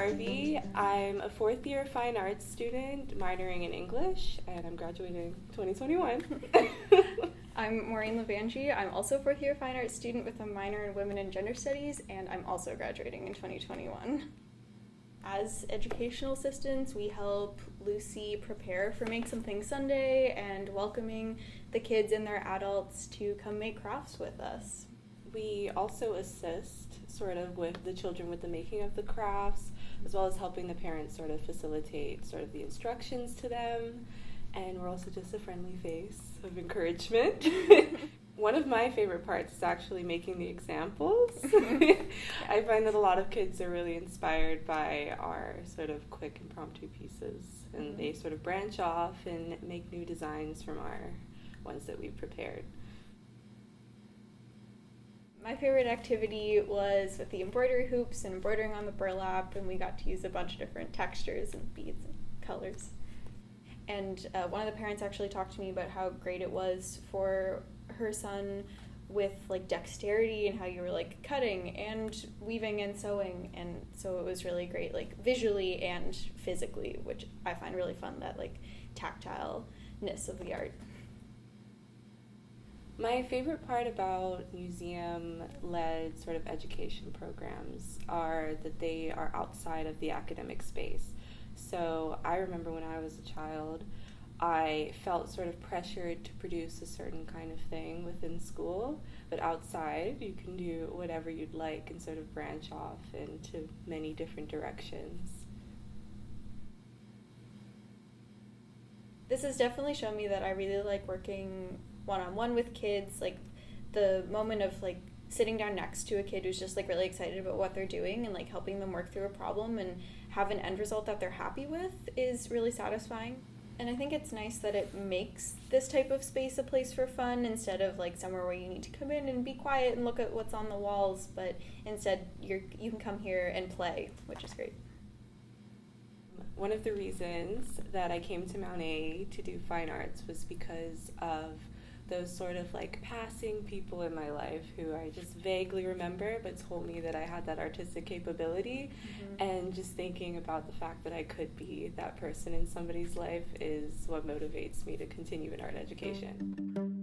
Harvey. I'm a fourth year fine arts student minoring in English, and I'm graduating 2021. I'm Maureen Levangie. I'm also a fourth year fine arts student with a minor in women and gender studies, and I'm also graduating in 2021. As educational assistants, we help Lucy prepare for Make Something Sunday and welcoming the kids and their adults to come make crafts with us. We also assist sort of with the children with the making of the crafts, as well as helping the parents sort of facilitate sort of the instructions to them. And we're also just a friendly face of encouragement. One of my favorite parts is actually making the examples. I find that a lot of kids are really inspired by our sort of quick impromptu pieces, and they sort of branch off and make new designs from our ones that we've prepared. My favorite activity was with the embroidery hoops and embroidering on the burlap, and we got to use a bunch of different textures and beads and colors. And one of the parents actually talked to me about how great it was for her son with like dexterity and how you were like cutting and weaving and sewing, and so it was really great like visually and physically, which I find really fun, that like tactileness of the art. My favorite part about museum-led sort of education programs are that they are outside of the academic space. So I remember when I was a child, I felt sort of pressured to produce a certain kind of thing within school, but outside you can do whatever you'd like and sort of branch off into many different directions. This has definitely shown me that I really like working one-on-one with kids, like the moment of like sitting down next to a kid who's just like really excited about what they're doing and like helping them work through a problem and have an end result that they're happy with is really satisfying. And I think it's nice that it makes this type of space a place for fun instead of like somewhere where you need to come in and be quiet and look at what's on the walls, but instead you can come here and play, which is great. One of the reasons that I came to Mount A to do fine arts was because of those sort of like passing people in my life who I just vaguely remember but told me that I had that artistic capability. And just thinking about the fact that I could be that person in somebody's life is what motivates me to continue in art education.